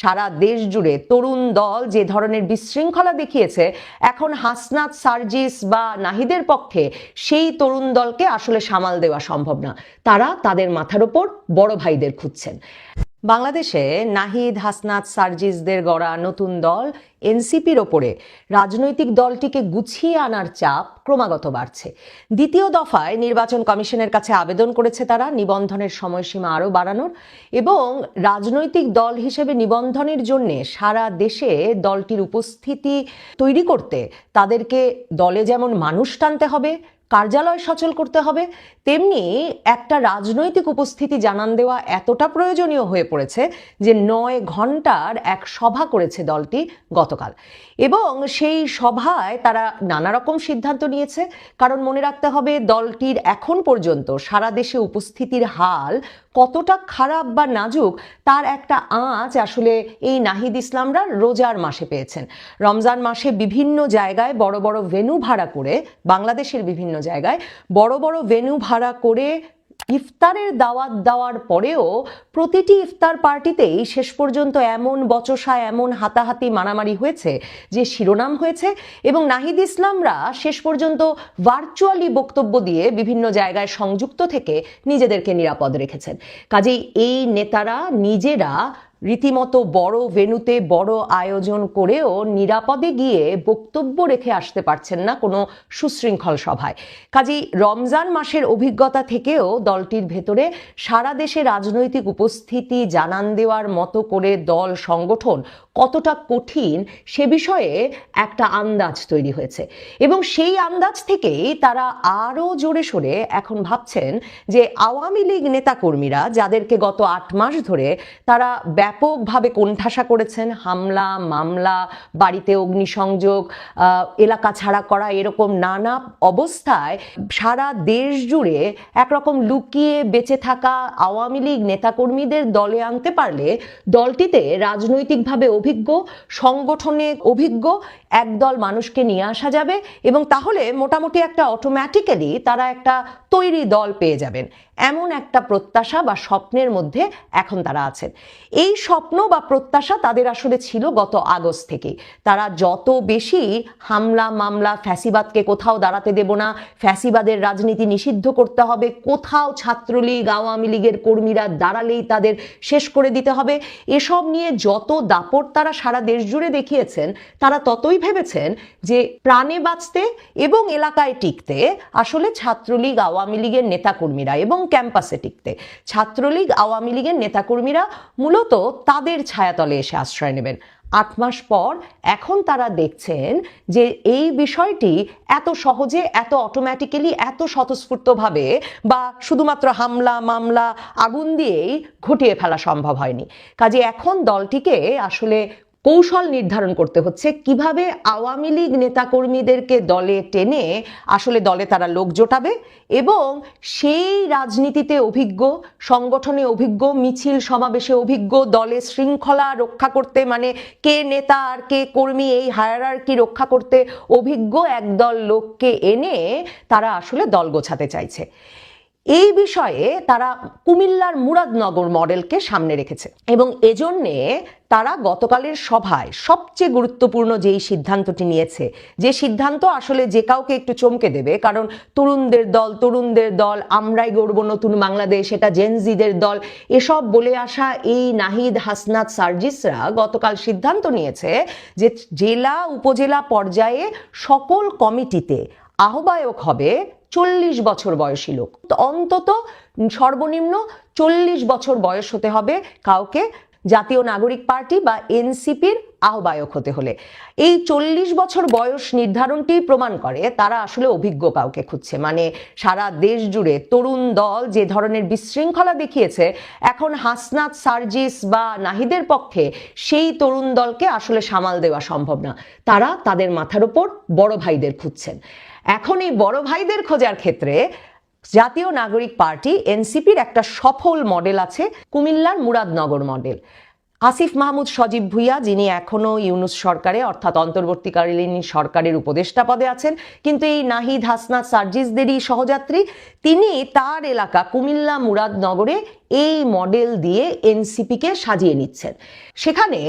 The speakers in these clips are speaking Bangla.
সারা দেশ জুড়ে তরুণ দল যে ধরনের বিশৃঙ্খলা দেখিয়েছে, এখন হাসনাত, সার্জিস বা নাহিদের পক্ষে সেই তরুণ দলকে আসলে সামাল দেওয়া সম্ভব না। তারা তাদের মাথার ওপর বড় ভাইদের খুঁজছেন। বাংলাদেশে নাহিদ, হাসনাত, সার্জিসদের গড়া নতুন দল এনসিপির ওপরে রাজনৈতিক দলটিকে গুছিয়ে আনার চাপ ক্রমাগত বাড়ছে। দ্বিতীয় দফায় নির্বাচন কমিশনের কাছে আবেদন করেছে তারা নিবন্ধনের সময়সীমা আরও বাড়ানোর এবং রাজনৈতিক দল হিসেবে নিবন্ধনের জন্য সারা দেশে দলটির উপস্থিতি তৈরি করতে তাদেরকে দলে যেমন মানুষ টানতে হবে, কার্যালয় সচল করতে হবে, তেমনি একটা রাজনৈতিক উপস্থিতি জানান দেওয়া এতটা প্রয়োজনীয় হয়ে পড়েছে যে 9 ঘন্টার এক সভা করেছে দলটি গতকাল। এবং সেই সভায় তারা নানা রকম সিদ্ধান্ত নিয়েছে, কারণ মনে রাখতে হবে দলটির এখন পর্যন্ত সারা দেশে উপস্থিতির হাল কতটা খারাপ বা নাজুক তার একটা আঁচ আসলে এই নাহিদ ইসলামরা রোজার মাসে পেয়েছেন। রমজান মাসে বিভিন্ন জায়গায় বড় বড় ভেন্যু ভাড়া করে, বাংলাদেশের বিভিন্ন জায়গায় বড় বড় ভেন্যু ভাড়া করে ইফতারের দাওয়াত দেওয়ার পরেও প্রতিটি ইফতার পার্টিতেই শেষ পর্যন্ত এমন বচসা, এমন হাতাহাতি মারামারি হয়েছে যে শিরোনাম হয়েছে। এবং নাহিদ ইসলামরা শেষ পর্যন্ত ভার্চুয়ালি বক্তব্য দিয়ে বিভিন্ন জায়গায় সংযুক্ত থেকে নিজেদেরকে নিরাপদ রেখেছেন। কাজেই এই নেতারা নিজেরা রীতিমতো বড় ভেন্যুতে বড় আয়োজন করেও নিরাপদে গিয়ে বক্তব্য রেখে আসতে পারছেন না কোনো সুশৃঙ্খল সভায়। কাজেই রমজান মাসের অভিজ্ঞতা থেকেও দলটির ভেতরে সারা দেশে রাজনৈতিক উপস্থিতি জানান দেওয়ার মতো করে দল সংগঠন কতটা কঠিন সে বিষয়ে একটা আন্দাজ তৈরি হয়েছে। এবং সেই আন্দাজ থেকেই তারা আরও জোরে সোরে এখন ভাবছেন যে আওয়ামী লীগ নেতাকর্মীরা যাদেরকে গত 8 মাস ধরে তারা ব্যাপকভাবে কোণঠাসা করেছেন, হামলা, মামলা, বাড়িতে অগ্নিসংযোগ, এলাকা ছাড়া করা, এরকম নানা অবস্থায় সারা দেশ জুড়ে একরকম লুকিয়ে বেঁচে থাকা আওয়ামী লীগ নেতাকর্মীদের দলে আনতে পারলে দলটিতে রাজনৈতিকভাবে অভিজ্ঞ, সংগঠনে অভিজ্ঞ একদল মানুষকে নিয়ে আসা যাবে এবং তাহলে মোটামুটি একটা অটোমেটিক্যালি তারা একটা তৈরি দল পেয়ে যাবেন, এমন একটা প্রত্যাশা বা স্বপ্নের মধ্যে এখন তারা আছেন। এই স্বপ্ন বা প্রত্যাশা তাদের আসলে ছিল গত আগস্ট থেকেই। তারা যত বেশি হামলা, মামলা, ফ্যাসিবাদকে কোথাও দাঁড়াতে দেব না, ফ্যাসিবাদের রাজনীতি নিষিদ্ধ করতে হবে, কোথাও ছাত্রলীগ, আওয়ামী লীগের কর্মীরা দাঁড়ালেই তাদের শেষ করে দিতে হবে, এসব নিয়ে যত দাপট তারা সারা দেশ জুড়ে দেখিয়েছেন, তারা ততই ভেবেছেন যে প্রাণে বাঁচতে এবং এলাকায় টিকতে আসলে ছাত্রলীগ, আওয়ামী লীগের নেতাকর্মীরা এবং ক্যাম্পাসে টিকতে ছাত্রলীগ, আওয়ামী লীগের নেতাকর্মীরা মূলত তাদের ছায়াতলে এসে আশ্রয় নেবেন। 8 মাস পর এখন তারা দেখছেন যে এই বিষয়টি এত সহজে, এত অটোমেটিক্যালি, এত স্বতঃস্ফূর্তভাবে বা শুধুমাত্র হামলা, মামলা, আগুন দিয়েই ঘটিয়ে ফেলা সম্ভব হয়নি। কাজে এখন দলটিকে আসলে কৌশল নির্ধারণ করতে হচ্ছে কিভাবে আওয়ামী লীগ নেতাকর্মীদেরকে দলে টেনে আসলে দলে তারা লোক জোটাবে এবং সেই রাজনীতিতে অভিজ্ঞ, সংগঠনে অভিজ্ঞ, মিছিল সমাবেশে অভিজ্ঞ, দলে শৃঙ্খলা রক্ষা করতে মানে কে নেতা আর কে কর্মী এই হায়ারার্কি রক্ষা করতে অভিজ্ঞ একদল লোককে এনে তারা আসলে দল গোছাতে চাইছে। এই বিষয়ে তারা কুমিল্লার মুরাদনগর মডেলকে সামনে রেখেছে এবং এজন্যে তারা গতকালের সভায় সবচেয়ে গুরুত্বপূর্ণ যেই সিদ্ধান্তটি নিয়েছে, যে সিদ্ধান্ত আসলে যে কাউকে একটু চমকে দেবে, কারণ তরুণদের দল, আমরাই গড়ব নতুন বাংলাদেশ, এটা জেনজিদের দল, এসব বলে আসা এই নাহিদ, হাসনাত, সার্জিসরা গতকাল সিদ্ধান্ত নিয়েছে যে জেলা, উপজেলা পর্যায়ে সকল কমিটিতে আহ্বায়ক হবে 40 বছর বয়সী লোক। অন্তত সর্বনিম্ন 40 বছর বয়স হতে হবে কাউকে জাতীয় নাগরিক পার্টি বা এনসিপির আহ্বায়ক হতে হলে। এই 40 বছর বয়স নির্ধারণটি প্রমাণ করে তারা আসলে অভিজ্ঞ কাউকে খুঁজছে। মানে সারা দেশ জুড়ে তরুণ দল যে ধরনের বিশৃঙ্খলা দেখিয়েছে, এখন হাসনাত, সার্জিস বা নাহিদের পক্ষে সেই তরুণ দলকে আসলে সামাল দেওয়া সম্ভব না। তারা তাদের মাথার উপর বড় ভাইদের খুঁজছেন। এখন এই বড় ভাইদের খোঁজার ক্ষেত্রে জাতীয় নাগরিক পার্টি এনসিপির একটা সফল মডেল আছে, কুমিল্লার মুরাদনগর মডেল। আসিফ মাহমুদ সজীব ভুইয়া, যিনি এখনো ইউনূস সরকারে অর্থাৎ অন্তর্বর্তীকালীন সরকারের উপদেষ্টা পদে আছেন, কিন্তু এই নাহিদ, হাসনাত, সার্জিসদেরই সহযাত্রী, তিনি তার এলাকা কুমিল্লা মুরাদনগরে এই মডেল দিয়ে এনসিপিকে সাজিয়ে নিচ্ছেন। সেখানে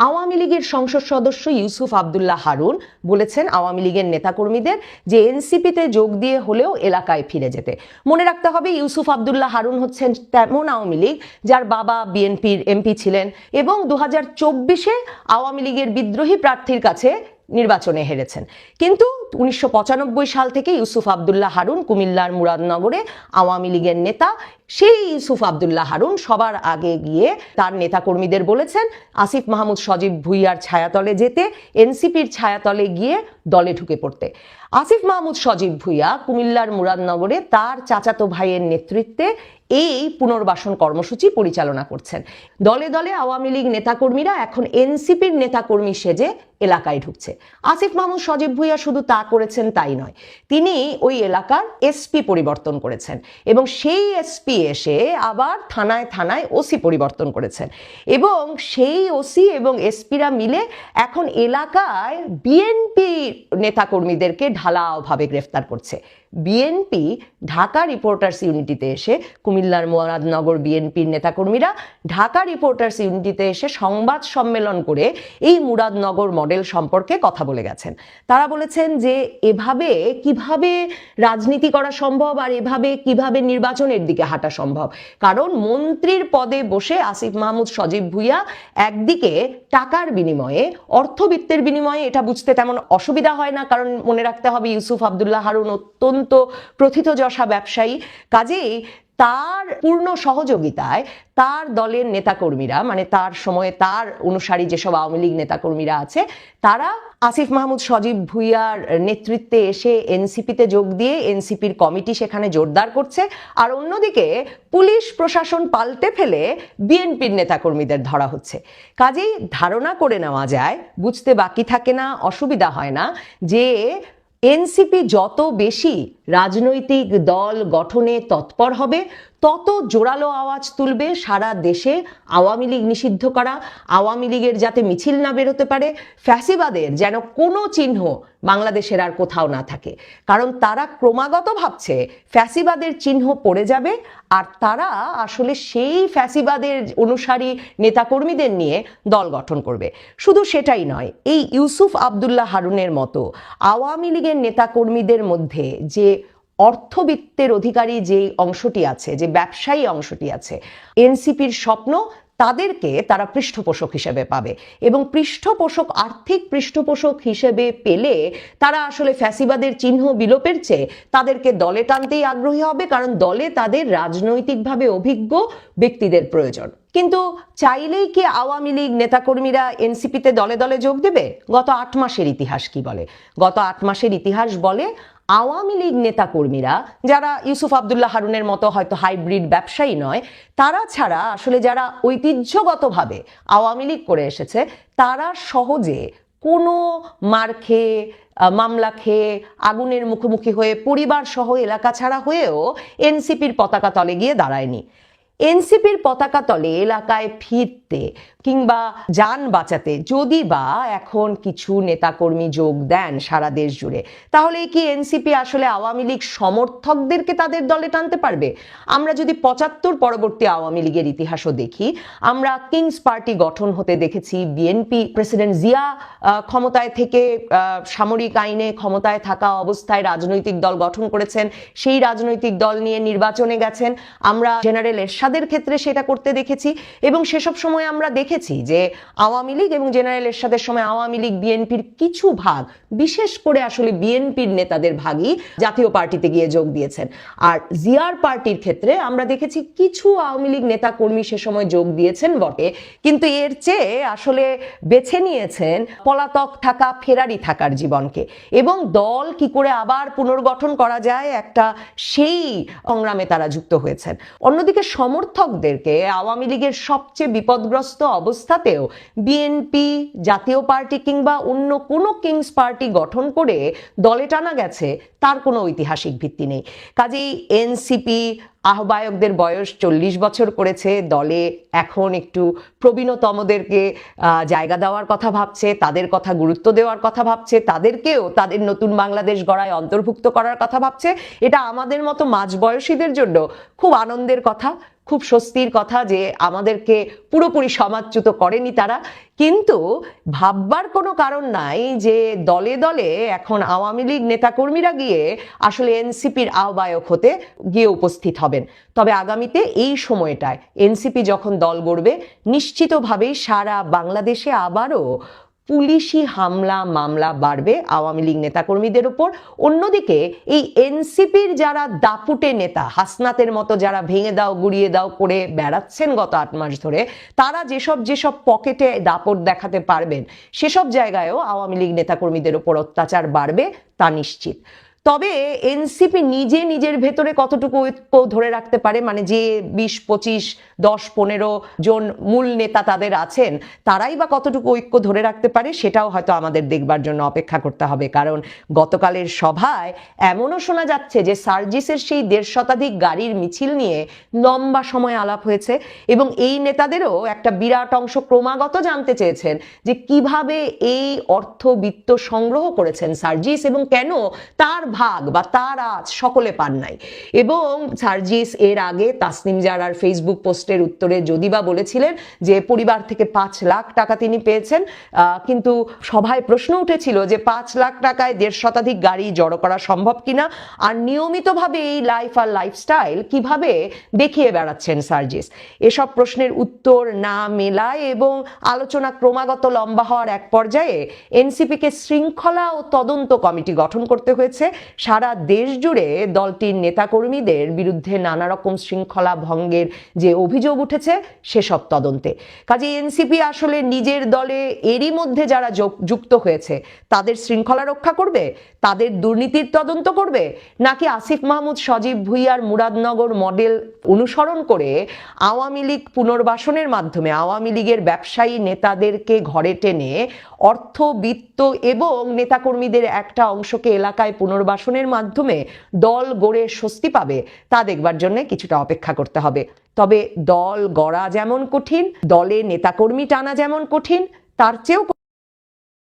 আওয়ামী লীগের সংসদ সদস্য ইউসুফ আবদুল্লাহ হারুন বলেছেন আওয়ামী লীগের নেতাকর্মীদের যে এনসিপিতে যোগ দিয়ে হলেও এলাকায় ফিরে যেতে। মনে রাখতে হবে ইউসুফ আবদুল্লাহ হারুন হচ্ছেন তেমন আওয়ামী লীগ যার বাবা বিএনপির এমপি ছিলেন এবং 2024-এ আওয়ামী লীগের বিদ্রোহী প্রার্থীর কাছে নির্বাচনে হেরেছেন। কিন্তু 1995 সাল থেকে ইউসুফ আবদুল্লাহ হারুন কুমিল্লার মুরাদনগরে আওয়ামী লীগের নেতা। সেই ইউসুফ আবদুল্লাহ হারুন সবার আগে গিয়ে তার নেতাকর্মীদের বলেছেন আসিফ মাহমুদ সজীব ভুইয়ার ছায়াতলে যেতে, এনসিপির ছায়াতলে গিয়ে দলে ঢুকে পড়তে। আসিফ মাহমুদ সজীব ভুইয়া কুমিল্লার মুরাদনগরে তার চাচাতো ভাইয়ের নেতৃত্বে এই পুনর্বাসন কর্মসূচি পরিচালনা করছেন। দলে দলে আওয়ামী লীগ নেতাকর্মীরা এখন এনসিপির নেতাকর্মী সেজে এলাকায় ঢুকছে। আসিফ মাহমুদ সজীব ভুইয়া শুধু তা করেছেন তাই নয়, তিনি ওই এলাকার এসপি পরিবর্তন করেছেন এবং সেই এসপি এসে আবার থানায় থানায় ওসি পরিবর্তন করেছেন এবং সেই ওসি এবং এসপিরা মিলে এখন এলাকায় বিএনপি নেতাকর্মীদেরকে ঢালাওভাবে গ্রেফতার করছে। বিএনপি ঢাকা রিপোর্টার্স ইউনিটিতে এসে কুমিল্লার মুরাদনগর বিএনপির নেতাকর্মীরা ঢাকা রিপোর্টার্স ইউনিটিতে এসে সংবাদ সম্মেলন করে এই মুরাদনগর মডেল সম্পর্কে কথা বলে গেছেন। তারা বলেছেন যে এভাবে কিভাবে রাজনীতি করা সম্ভব আর এভাবে কিভাবে নির্বাচনের দিকে হাঁটা সম্ভব, কারণ মন্ত্রীর পদে বসে আসিফ মাহমুদ সজীব ভুইয়া একদিকে টাকার বিনিময়ে, অর্থবিত্তের বিনিময়ে, এটা বুঝতে তেমন অসুবিধা হয় না, কারণ মনে রাখতে হবে ইউসুফ আবদুল্লাহ হারুন অত্যন্ত প্রথিতযশা ব্যবসায়ী, কাজেই তার পূর্ণ সহযোগিতায় তার দলের নেতাকর্মীরা, মানে তার সময়ে তার অনুসারী যেসব আওয়ামী লীগ নেতাকর্মীরা আছে, তারা আসিফ মাহমুদ সজীব ভুইয়ার নেতৃত্বে এসে এনসিপিতে যোগ দিয়ে এনসিপির কমিটি সেখানে জোরদার করছে। আর অন্যদিকে পুলিশ প্রশাসন পাল্টে ফেলে বিএনপির নেতাকর্মীদের ধরা হচ্ছে। কাজেই ধারণা করে নেওয়া যায়, বুঝতে বাকি থাকে না, অসুবিধা হয় না যে এনসিপি যত বেশি রাজনৈতিক দল গঠনে তৎপর হবে তত জোরালো আওয়াজ তুলবে সারা দেশে আওয়ামী লীগ নিষিদ্ধ করা, আওয়ামী লীগের যাতে মিছিল না বেরোতে পারে, ফ্যাসিবাদের যেন কোনো চিহ্ন বাংলাদেশের আর কোথাও না থাকে। কারণ তারা ক্রমাগত ভাবছে ফ্যাসিবাদের চিহ্ন পড়ে যাবে আর তারা আসলে সেই ফ্যাসিবাদের অনুসারী নেতাকর্মীদের নিয়ে দল গঠন করবে। শুধু সেটাই নয়, এই ইউসুফ আবদুল্লাহ হারুনের মতো আওয়ামী লীগের নেতাকর্মীদের মধ্যে যে অর্থবিত্তের অধিকারী যে অংশটি আছে, যে ব্যবসায়ী অংশটি আছে, এনসিপির স্বপ্ন তাদেরকে তারা পৃষ্ঠপোষক হিসেবে পাবে এবং পৃষ্ঠপোষক, আর্থিক পৃষ্ঠপোষক হিসেবে পেলে তারা আসলে ফ্যাসিবাদের চিহ্ন বিলোপের চেয়ে তাদেরকে দলে টানতেই আগ্রহী হবে, কারণ দলে তাদের রাজনৈতিকভাবে অভিজ্ঞ ব্যক্তিদের প্রয়োজন। কিন্তু চাইলেই কি আওয়ামী লীগ নেতাকর্মীরা এনসিপিতে দলে দলে যোগ দেবে? গত 8 মাসের ইতিহাস কি বলে? গত 8 মাসের ইতিহাস বলে আওয়ামী লীগ নেতাকর্মীরা, যারা ইউসুফ আবদুল্লাহ হারুনের মতো হয়তো হাইব্রিড ব্যবসায়ী নয়, তারা ছাড়া আসলে যারা ঐতিহ্যগতভাবে আওয়ামী লীগ করে এসেছে, তারা সহজে কোনো মার খেয়ে, মামলা খেয়ে, আগুনের মুখোমুখি হয়ে, পরিবার সহ এলাকা ছাড়া হয়েও এনসিপির পতাকা তলে গিয়ে দাঁড়ায়নি। এনসিপির পতাকা তলে এলাকায় ফিরতে কিংবা যান বাঁচাতে যদি বা এখন কিছু নেতাকর্মী যোগ দেন সারা দেশ জুড়ে, তাহলে কি এনসিপি আসলে আওয়ামী লীগ সমর্থকদেরকে তাদের দলে টানতে পারবে? আমরা যদি 75 পরবর্তী আওয়ামী লীগের ইতিহাসও দেখি, আমরা কিংস পার্টি গঠন হতে দেখেছি। বিএনপি প্রেসিডেন্ট জিয়া ক্ষমতায় থেকে সামরিক আইনে ক্ষমতায় থাকা অবস্থায় রাজনৈতিক দল গঠন করেছেন, সেই রাজনৈতিক দল নিয়ে নির্বাচনে গেছেন। আমরা জেনারেল এরশাদের ক্ষেত্রে সেটা করতে দেখেছি এবং সেসব সময় আমরা দেখেছি যে আওয়ামী লীগ এবং জেনারেল এরশাদের সময় আওয়ামী লীগ বিএনপির কিছু ভাগ, বিশেষ করে আসলে বিএনপির নেতাদের ভাগই জাতীয় পার্টিতে গিয়ে যোগ দিয়েছেন। আর জিয়ার পার্টির ক্ষেত্রে আমরা দেখেছি কিছু আওয়ামী লীগ নেতা কর্মী সে সময় যোগ দিয়েছেন বটে, কিন্তু এর চেয়ে আসলে বেছে নিয়েছেন পলাতক থাকা, ফেরারি থাকার জীবনকে এবং দল কি করে আবার পুনর্গঠন করা যায় একটা সেই সংগ্রামে তারা যুক্ত হয়েছেন। অন্যদিকে সমর্থকদেরকে আওয়ামী লীগের সবচেয়ে বিপদগ্রস্ত অবস্থাতেও বিএনপি, জাতীয় পার্টি কিংবা অন্য কোনো কিংস পার্টি গঠন করে দলে টানা গেছে, তার কোনো ঐতিহাসিক ভিত্তি নেই। কাজেই এনসিপি, আহ্বায়কদের বয়স 40 বছর করেছে, দলে এখন একটু প্রবীণতমদেরকে জায়গা দেওয়ার কথা ভাবছে, তাদের কথা গুরুত্ব দেওয়ার কথা ভাবছে, তাদেরকেও তাদের নতুন বাংলাদেশ গড়ায় অন্তর্ভুক্ত করার কথা ভাবছে। এটা আমাদের মতো মাঝবয়সীদের জন্য খুব আনন্দের কথা, খুব স্বস্তির কথা যে আমাদেরকে পুরোপুরি সমাজচ্যুত করেনি তারা। কিন্তু ভাববার কোনো কারণ নাই যে দলে দলে এখন আওয়ামী লীগ নেতাকর্মীরা গিয়ে আসলে এনসিপির আহ্বায়ক হতে গিয়ে উপস্থিত হবেন। তবে আগামীতে এই সময়টায় এনসিপি যখন দল গড়বে, নিশ্চিতভাবেই সারা বাংলাদেশে আবারও পুলিশি হামলা মামলা বাড়বে আওয়ামী লীগ নেতাকর্মীদের উপর। অন্যদিকে এই এনসিপির যারা দাপুটে নেতা, হাসনাতের মতো যারা ভেঙে দাও গুড়িয়ে দাও করে বেড়াচ্ছেন গত 8 মাস ধরে, তারা যেসব পকেটে দাপট দেখাতে পারবেন, সেসব জায়গায়ও আওয়ামী লীগ নেতাকর্মীদের উপর অত্যাচার বাড়বে, তা নিশ্চিত। তবে এনসিপি নিজের ভেতরে কতটুকু ঐক্য ধরে রাখতে পারে, মানে যে 20, 25, 10, 15 জন মূল নেতা তাদের আছেন, তারাই বা কতটুকু ঐক্য ধরে রাখতে পারে, সেটাও হয়তো আমাদের দেখবার জন্য অপেক্ষা করতে হবে। কারণ গতকালের সভায় এমনও শোনা যাচ্ছে যে সার্জিসের সেই 150 শতাধিক গাড়ির মিছিল নিয়ে লম্বা সময় আলাপ হয়েছে, এবং এই নেতাদেরও একটা বিরাট অংশ ক্রমাগত জানতে চেয়েছেন যে কিভাবে এই অর্থবিত্ত সংগ্রহ করেছেন সার্জিস এবং কেন তার ভাগ বা তার আজ সকলে পান নাই। এবং সার্জিস এর আগে তাসনিম জারার ফেসবুক পোস্টের উত্তরে যদিবা বলেছিলেন যে পরিবার থেকে 5 লাখ টাকা তিনি পেয়েছেন, কিন্তু সভায় প্রশ্ন উঠেছিল যে 5 লাখ টাকায় 150 শতাধিক গাড়ি জড়ো করা সম্ভব কিনা, আর নিয়মিতভাবে এই লাইফ আর লাইফস্টাইল কিভাবে দেখিয়ে বেড়াচ্ছেন সার্জিস। এসব প্রশ্নের উত্তর না মেলায় এবং আলোচনা ক্রমাগত লম্বা হওয়ার এক পর্যায়ে এনসিপিকে শৃঙ্খলা ও তদন্ত কমিটি গঠন করতে হয়েছে সারা দেশ জুড়ে দলটির নেতাকর্মীদের বিরুদ্ধে নানা রকম শৃঙ্খলা ভঙ্গের যে অভিযোগ উঠেছে সেসব তদন্তে। কাজে এনসিপি আসলে নিজের দলে এরই মধ্যে যারা যুক্ত হয়েছে তাদের শৃঙ্খলা রক্ষা করবে, তাদের দুর্নীতির তদন্ত করবে, নাকি আসিফ মাহমুদ, সজীব ভুইয়ার মুরাদনগর মডেল অনুসরণ করে আওয়ামী লীগ পুনর্বাসনের মাধ্যমে আওয়ামী লীগের ব্যবসায়ী নেতাদেরকে ঘরে টেনে অর্থ, বিত্ত এবং নেতাকর্মীদের একটা অংশকে এলাকায় পুনর্বাসনের মাধ্যমে দল গড়ে স্বস্তি পাবে, তা দেখবার জন্য কিছুটা অপেক্ষা করতে হবে। তবে দল গড়া যেমন কঠিন, দলে নেতাকর্মী টানা যেমন কঠিন, তার চেয়েও